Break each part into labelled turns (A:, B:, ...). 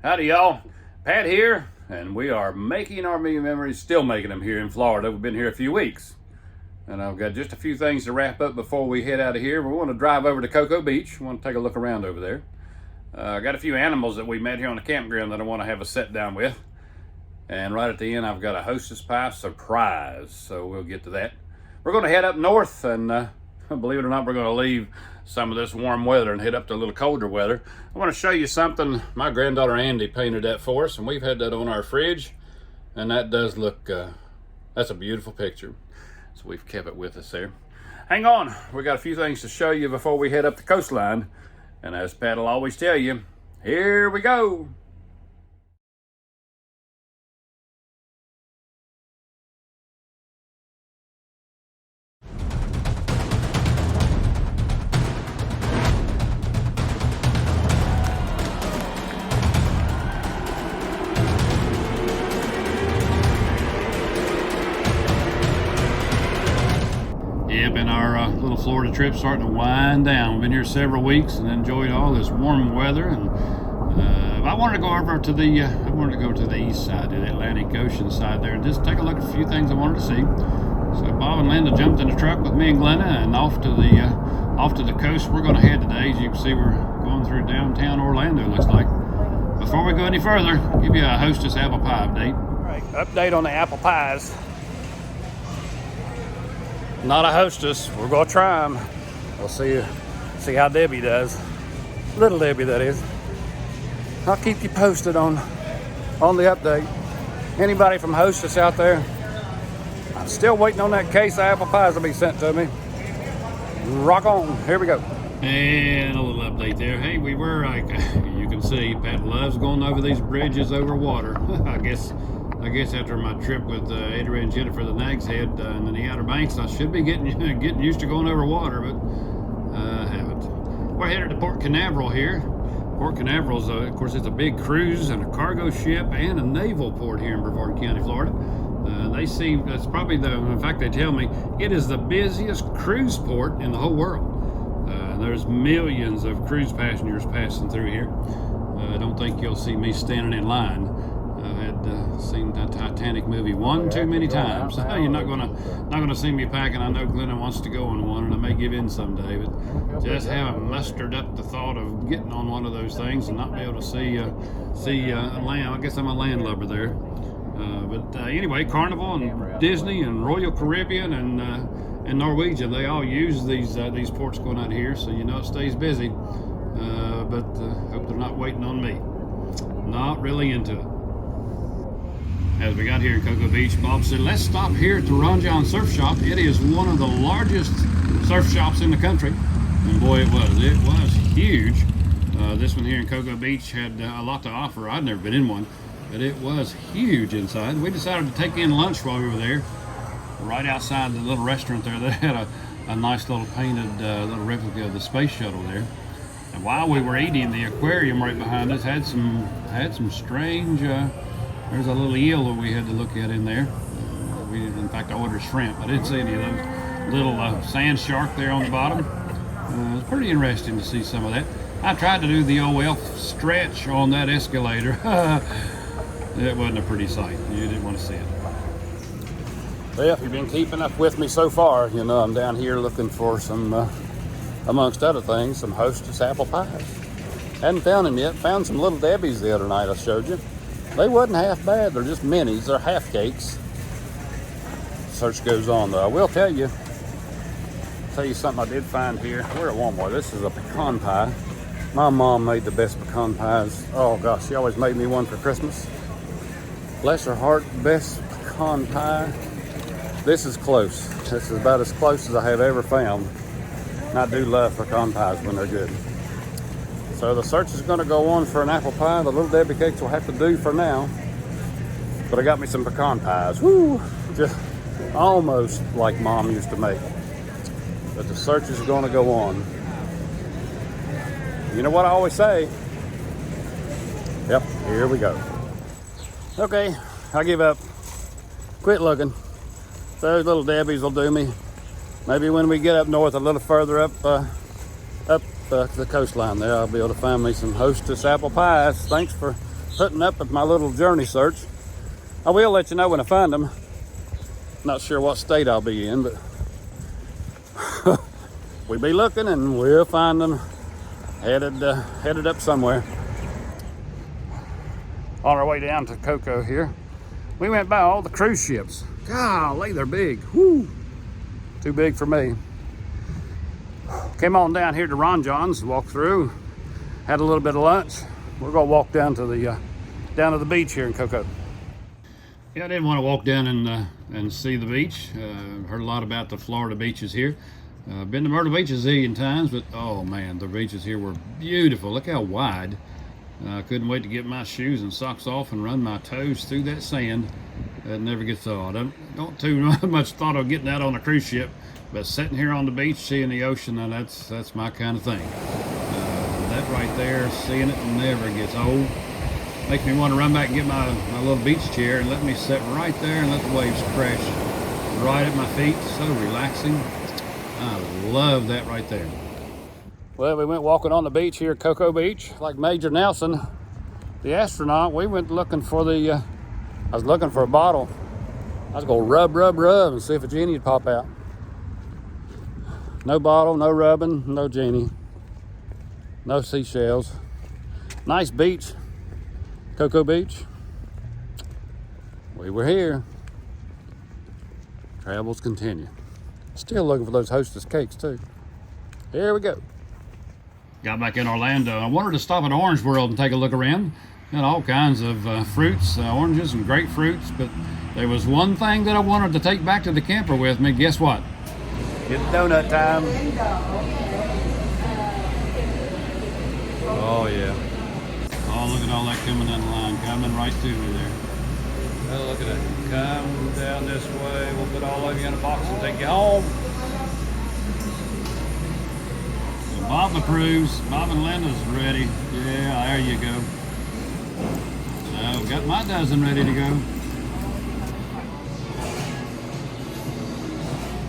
A: Howdy y'all, Pat here, and we are making RV memories, still making them here in Florida. We've been here a few weeks, and I've got just a few things to wrap up before we head out of here. We want to drive over to Cocoa Beach. We want to take a look around over there. I got a few animals that we met here on the campground that I want to have a sit down with. And right at the end, I've got a Hostess Pie surprise, so we'll get to that. We're going to head up north, and believe it or not, we're going to leave some of this warm weather and head up to a little colder weather. I want to show you something. My granddaughter Andy painted that for us, and we've had that on our fridge, and that does look, that's a beautiful picture. So we've kept it with us there. Hang on, we got a few things to show you before we head up the coastline. And as Pat will always tell you, here we go. Yep, and our little Florida trip starting to wind down. We've been here several weeks and enjoyed all this warm weather. And I wanted to go over to the east side, to the Atlantic Ocean side there, and just take a look at a few things I wanted to see. So Bob and Linda jumped in the truck with me and Glenna, and off to the coast we're going to head today. As you can see, we're going through downtown Orlando, looks like. Before we go any further, I'll give you a Hostess Apple Pie update. All right, update on the apple pies. Not a Hostess. We're gonna try them. We'll see how Debbie does. Little Debbie, that is. I'll keep you posted on the update. Anybody from Hostess out there? I'm still waiting on that case of apple pies to be sent to me. Rock on. Here we go. And a little update there. Hey, we were like, you can see, Pat loves going over these bridges over water. I guess after my trip with Adrian and Jennifer, the Nags Head and then the Outer Banks, I should be getting used to going over water, but I haven't. We're headed to Port Canaveral here. Port Canaveral is, of course, it's a big cruise and a cargo ship and a naval port here in Brevard County, Florida. That's probably in fact, they tell me it is the busiest cruise port in the whole world. There's millions of cruise passengers passing through here. I don't think you'll see me standing in line. I had seen the Titanic movie one too many times. You're not gonna see me packing. I know Glenna wants to go on one, and I may give in someday, but just haven't mustered up the thought of getting on one of those things and not be able to see land. I guess I'm a landlubber there. But anyway, Carnival and Disney and Royal Caribbean and Norwegian, they all use these ports going out here, so you know it stays busy. But hope they're not waiting on me. Not really into it. As we got here in Cocoa Beach, Bob said, let's stop here at the Ronjon surf shop. It is one of the largest surf shops in the country. And boy, it was huge. This one here in Cocoa Beach had a lot to offer. I'd never been in one, but it was huge inside. We decided to take in lunch while we were there. Right outside the little restaurant there, they had a nice little painted little replica of the space shuttle there. And while we were eating, the aquarium right behind us had some strange, there's a little eel that we had to look at in there. In fact, I ordered shrimp. I didn't see any of those. Little sand shark there on the bottom. It was pretty interesting to see some of that. I tried to do the OL stretch on that escalator. It wasn't a pretty sight. You didn't want to see it. Well, if you've been keeping up with me so far, you know I'm down here looking for some, amongst other things, some Hostess Apple Pies. Hadn't found them yet. Found some Little Debbies the other night I showed you. They wasn't half bad. They're just minis. They're half cakes. Search goes on though. I will tell you something I did find here. We're at Walmart. This is a pecan pie. My mom made the best pecan pies. Oh gosh, she always made me one for Christmas. Bless her heart, best pecan pie. This is close. This is about as close as I have ever found. And I do love pecan pies when they're good. So the search is going to go on for an apple pie. The Little Debbie cakes will have to do for now. But I got me some pecan pies. Woo! Just almost like Mom used to make. But the search is going to go on. You know what I always say? Yep, here we go. Okay, I give up. Quit looking. Those Little Debbies will do me. Maybe when we get up north, a little further up the coastline there, I'll be able to find me some Hostess Apple Pies. Thanks for putting up with my little journey search. I will let you know when I find them. Not sure what state I'll be in, but we'll be looking and we'll find them headed up somewhere. On our way down to Cocoa here, we went by all the cruise ships. Golly, they're big. Whoo, too big for me. Came on down here to Ronjon's, walked through, had a little bit of lunch. We're gonna walk down to the beach here in Cocoa. Yeah, I didn't want to walk down and see the beach. Heard a lot about the Florida beaches here. Been to Myrtle Beach a zillion times, but oh man, the beaches here were beautiful. Look how wide. Couldn't wait to get my shoes and socks off and run my toes through that sand. That never gets thawed. I don't too much thought of getting out on a cruise ship, but sitting here on the beach, seeing the ocean, that's my kind of thing. That right there, seeing it never gets old. Makes me want to run back and get my little beach chair and let me sit right there and let the waves crash right at my feet. So relaxing. I love that right there. Well, we went walking on the beach here at Cocoa Beach. Like Major Nelson, the astronaut, we went looking for I was looking for a bottle. I was going to rub and see if a genie would pop out. No bottle, no rubbing, no genie. No seashells. Nice beach, Cocoa Beach. We were here. Travels continue. Still looking for those Hostess cakes too. Here we go. Got back in Orlando. I wanted to stop at Orange World and take a look around. Got all kinds of fruits, oranges and grapefruits, but there was one thing that I wanted to take back to the camper with me. Guess what? It's donut time. Oh yeah. Oh, look at all that coming down the line, coming right to me there. Oh, look at it. Come down this way. We'll put all of you in a box and take you home. So Bob approves. Bob and Linda's ready. Yeah, there you go. So, got my dozen ready to go.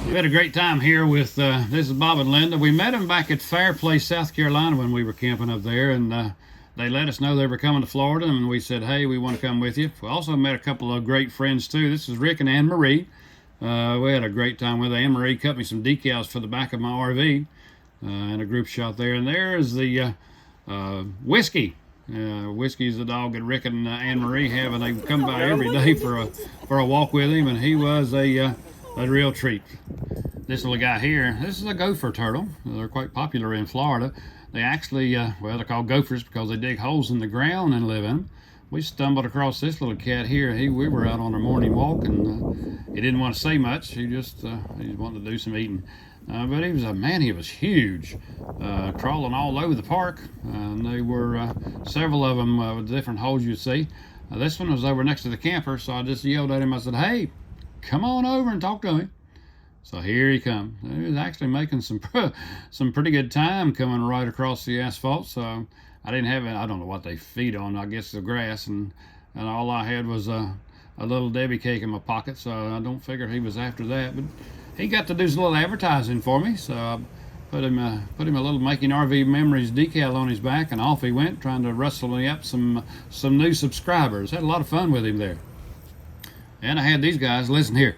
A: We had a great time here with, this is Bob and Linda. We met them back at Fairplace, South Carolina when we were camping up there, and they let us know they were coming to Florida, and we said, hey, we want to come with you. We also met a couple of great friends too. This is Rick and Anne Marie. We had a great time with Anne Marie. Cut me some decals for the back of my RV, and a group shot there. And there's the Whiskey. Whiskey's the dog that Rick and Anne Marie have, and they come by every day for a walk with him, and he was a real treat. This little guy here, this is a Gopher Turtle. They're quite popular in Florida. They actually, well, they're called gophers because they dig holes in the ground and live in them. We stumbled across this little cat here. We were out on our morning walk, and he didn't want to say much. He just wanted to do some eating. But he was huge, crawling all over the park. And they were several of them with different holes you'd see. This one was over next to the camper, so I just yelled at him. I said, hey, come on over and talk to me. So here he comes. He was actually making some pretty good time coming right across the asphalt. So I didn't have it. I don't know what they feed on. I guess the grass, and all I had was a little Debbie cake in my pocket. So I don't figure he was after that. But he got to do some little advertising for me. So I put him a little Making RV Memories decal on his back, and off he went, trying to rustle me up some new subscribers. Had a lot of fun with him there. And I had these guys. Listen here.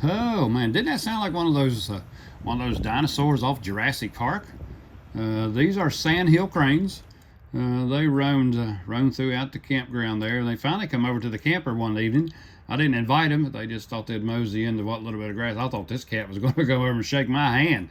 A: Oh man, didn't that sound like one of those dinosaurs off Jurassic Park? These are sandhill cranes. They roamed throughout the campground there. They finally come over to the camper one evening. I didn't invite them, but they just thought they'd mosey into what little bit of grass. I thought this cat was going to go over and shake my hand.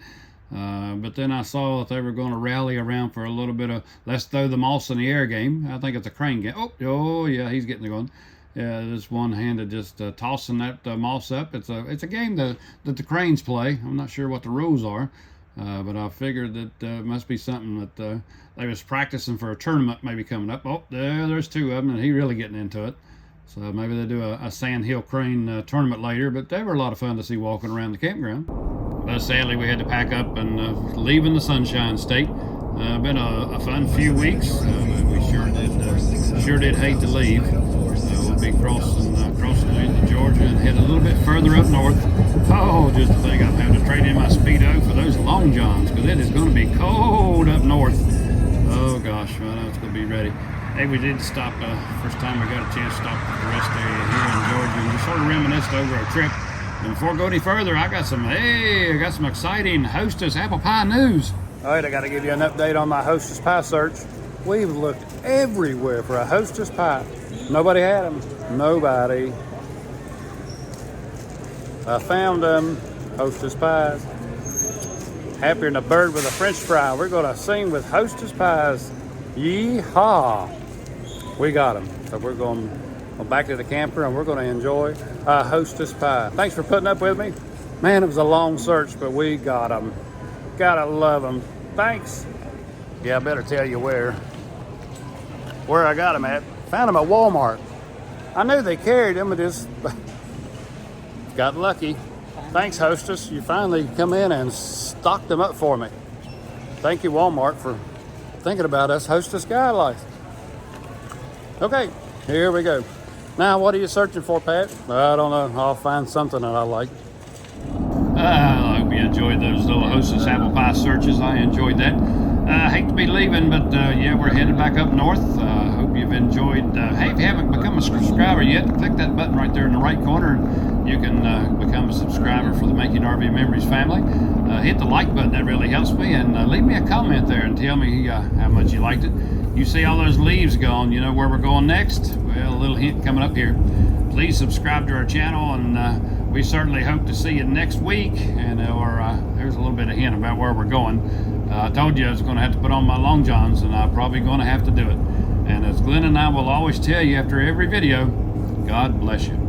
A: But then I saw that they were going to rally around for a little bit of let's throw the moss in the air game. I think it's a crane game. Oh yeah, he's getting it going. Yeah, this one-handed just tossing that moss up. It's a game that the cranes play. I'm not sure what the rules are, but I figured that it must be something that they was practicing for a tournament maybe coming up. Oh, there's two of them, and he really getting into it. So maybe they do a sandhill crane tournament later, but they were a lot of fun to see walking around the campground. But sadly, we had to pack up and leave in the Sunshine State. Been a fun few weeks. We sure did hate to leave. We'll be crossing into Georgia and head a little bit further up north. Oh, just to think I'm having to trade in my Speedo for those long johns, because it is going to be cold up north. Oh gosh, well, it's gonna be ready. Hey, we did stop, first time we got a chance to stop at the rest area here in Georgia and just sort of reminisced over our trip. And before I go any further, I got some exciting Hostess Apple Pie news. All right, I gotta give you an update on my Hostess Pie search. We've looked everywhere for a Hostess Pie. Nobody had them, nobody. I found them, Hostess Pies. Happier than a bird with a French fry. We're gonna sing with Hostess Pies. Yee-haw. We got them. So we're going back to the camper and we're gonna enjoy a Hostess Pie. Thanks for putting up with me. Man, it was a long search, but we got them. Gotta love them. Thanks. Yeah, I better tell you where I got them at. Found them at Walmart. I knew they carried them, but just got lucky. Thanks, Hostess. You finally come in and stocked them up for me. Thank you, Walmart, for thinking about us Hostess guys. Okay, here we go. Now, what are you searching for, Pat? I don't know. I'll find something that I like. I hope you enjoyed those little Hostess Apple Pie searches. I enjoyed that. I hate to be leaving, but yeah, we're headed back up north. Hope you've enjoyed. Hey, if you haven't become a subscriber yet, click that button right there in the right corner. You can become a subscriber for the Making RV Memories family. Hit the like button, that really helps me, and leave me a comment there and tell me how much you liked it. You see all those leaves gone, you know where we're going next? Well, a little hint coming up here. Please subscribe to our channel, and we certainly hope to see you next week. And there's a little bit of hint about where we're going. I told you I was going to have to put on my long johns, and I'm probably going to have to do it. And as Glenna and I will always tell you after every video, God bless you.